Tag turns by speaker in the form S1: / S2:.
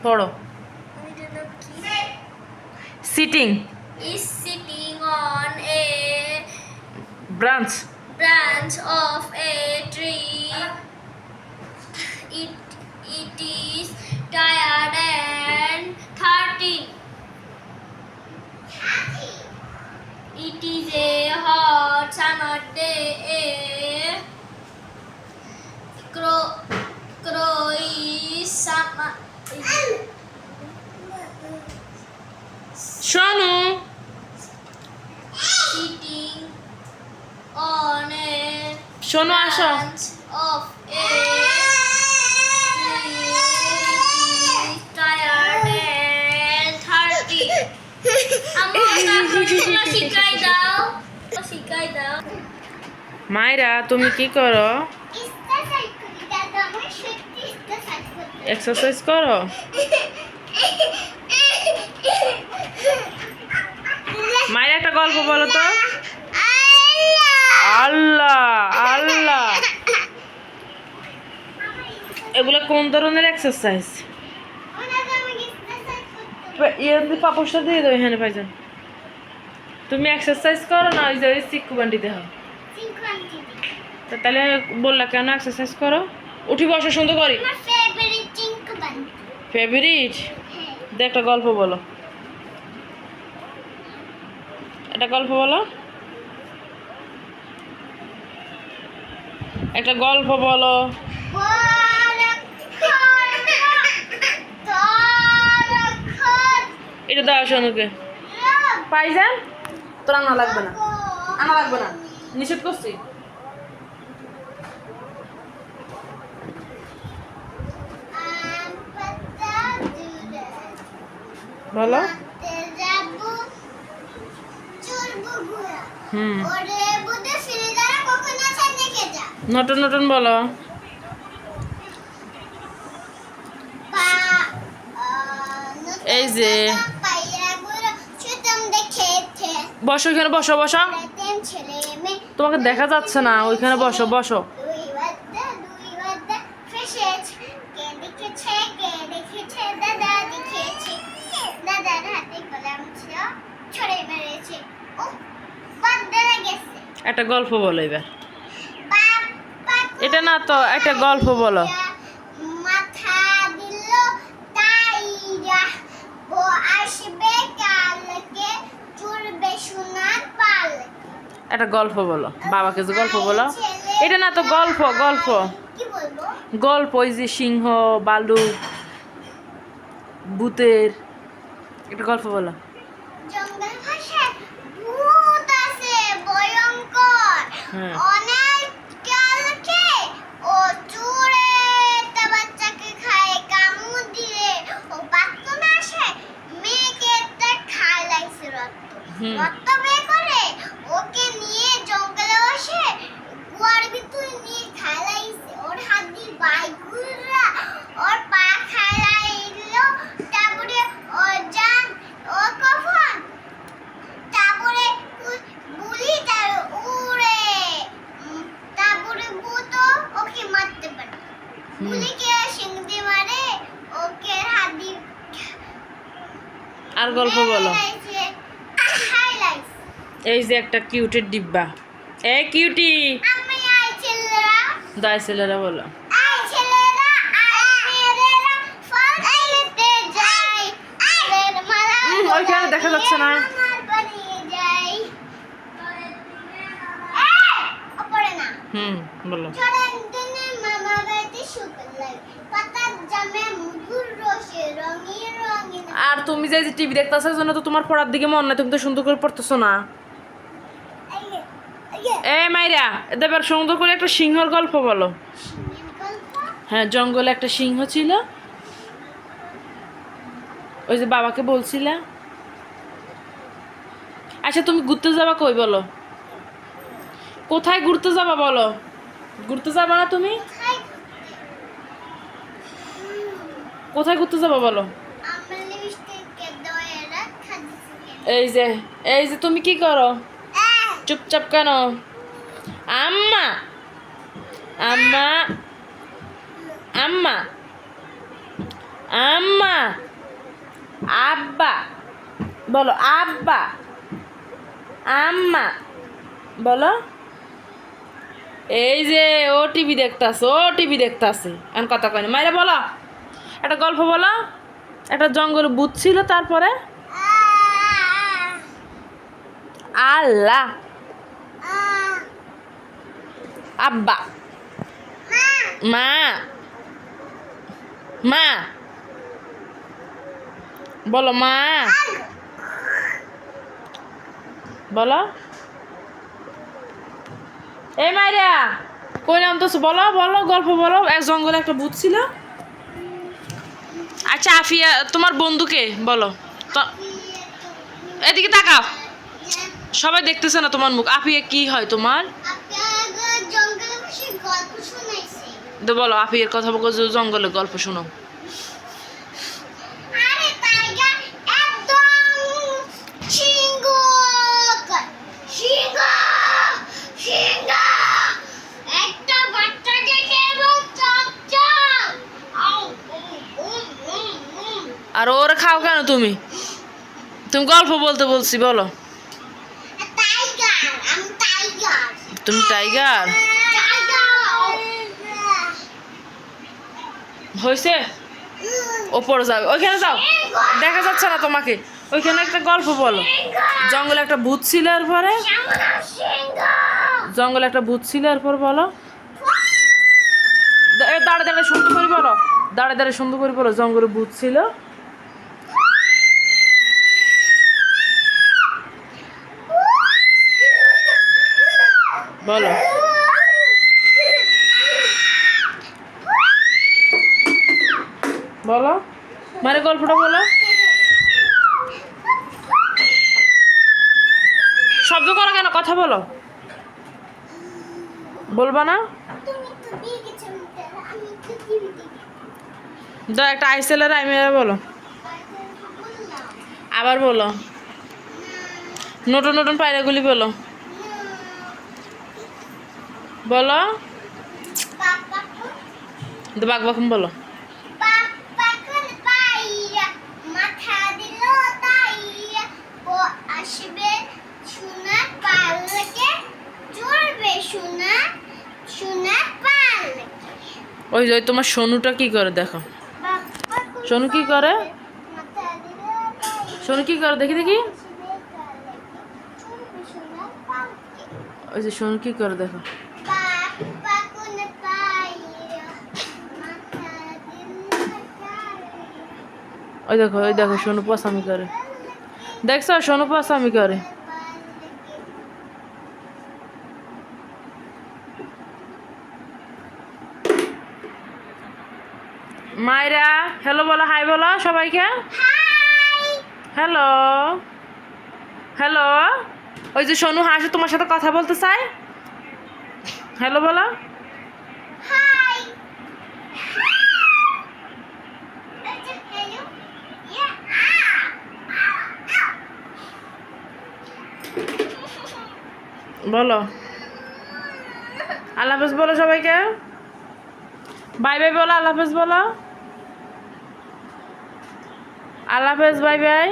S1: পড়ো। Sitting
S2: is sitting on a
S1: branch
S2: branch of a tree. It is tired and thirsty. It is a hot summer day. A crow is
S1: শোনো
S2: sitting on a
S1: শোনো আসো
S2: branch of a tree. It is tired and thirsty. শিখাই দাও
S1: মাইরা তুমি কি করো? Exercise করো। মায়ের একটা গল্প বলো তো। আল্লাহ আল্লাহ, এগুলো কোন ধরনের এক্সারসাইজ? পাপোশটা দিয়ে দাও এখানে ভাইজান। তুমি এক্সারসাইজ করো না, ওই যে চিক্কু বান্ডিতে হও। তাহলে বললা কেন এক্সারসাইজ করো? উঠি বসো সুন্দর করি। ফেভারিট? একটা গল্প বলো, একটা গল্প বলো, একটা গল্প বলো। এটা দাও সোনুকে। পাইজান তোর আনা লাগবে না, আনা লাগবে না, নিষেধ করছি। বলো। নতুন নতুন বলো। এই যে বসো, ওইখানে বসো বসো, তোমাকে দেখা যাচ্ছে না, ওইখানে বসো বসো। একটা গল্প বলো এবার। এটা না তো, একটা গল্প বলো। একটা গল্প বলো, বাবাকে যে গল্প বলো। এটা না তো, গল্প গল্প গল্প, ওই যে সিংহ বালুক ভূতের একটা গল্প বলো। হ্যাঁ
S2: ওকে নিয়ে জঙ্গলে বসে কুয়ার ভিতরে নিয়ে খাইলাইছে, ওর হাত দিয়ে বাইগুলা ওর পা খাইলাইলো, তারপরে ওর জান ও কখন, তারপরে বুলি তার উড়ে, তারপরে ভূত ওকে মারতে পারে, বুলিকে সিং দিয়ে মারে, ওকে হাত দিয়ে।
S1: আর গল্প বলো। এই যে একটা কিউটের ডিব্বা। এ কিউটি, দাই ছেলেরা বলো। ওইখানে দেখা যাচ্ছে না। বলো। আর তুমি যে টিভি দেখতেছো জন্য তো তোমার পড়ার দিকে মন নাই, তুমি তো সুন্দর করে পড়তেছো না। এই মাইরা এবার সুন্দর করে একটা সিংহর গল্প বলো। হ্যাঁ, জঙ্গলে একটা সিংহ ছিল, ওই যে বাবাকে বলছিলা। আচ্ছা তুমি ঘুরতে যাবা কই বলো? কোথায় ঘুরতে যাবা বলো? ঘুরতে যাবা না তুমি? কোথায় ঘুরতে যাবা বলো? এই যে তুমি কি করো? চুপচাপ কেন? আম্মা আম্মা আম্মা আম্মা আব্বা বলো আব্বা আম্মা বলো এই যে ও টিভি দেখতাছে এখন কথা কয় না মাইরা বলো একটা গল্প বলো একটা জঙ্গলে ভূত ছিল তারপরে আল্লাহ আব্বা মা মা বলো মা বলো এই মাইরা কই নাম তো বলো বলো গল্প বলো এক জঙ্গলে একটা ভূত ছিল আচ্ছা আফিয়া তোমার বন্ধুকে বলো তো এদিকে তাকাও সবাই দেখতেছে না তোমার মুখ আফিয়া কি হয় তোমার তো বলো আফিয়ার কথা বলো জঙ্গলে গল্প শোনো আর ওরা খাও কেন তুমি তুমি গল্প বলতে বলছি বলো তুমি টাইগার হয়েছে ওপরে যাও ওইখানে যাও দেখা যাচ্ছে না তোমাকে ওইখানে একটা গল্প বলো জঙ্গলে একটা ভূত ছিল এরপরে জঙ্গলে একটা ভূত ছিল এরপর বলো দাঁড়ে দাঁড়ে সুন্দর করে বলো দাঁড়ে সুন্দর করে বলো জঙ্গলে ভূত ছিল বলো বলো মানে গল্পটা বলো শব্দ করো কেন কথা বলো বলবা না দাও একটা আইসেলের আইমেরা বলো আবার বলো নতুন নতুন পায়রাগুলি বলো বলো বাঘ বাকুম বলো ওই যে তোমার সোনুটা কি করে দেখো সোনু কি করে সোনু কি করে দেখি দেখি ওই যে সোনু কি করে দেখো ওই দেখো সোনু পাসামি করে দেখছো সোনু পাসামি করে মাইরা হ্যালো বলো হাই বলো সবাইকে হ্যালো হ্যালো ওই যে সোনু হাসু তোমার সাথে কথা বলতে চাই হ্যালো বলো বলো আল্লাহ হাফেজ বলো সবাইকে বাই বাই বলো আল্লাহ হাফেজ বলো আল্লাহ হাফেজ বাই বাই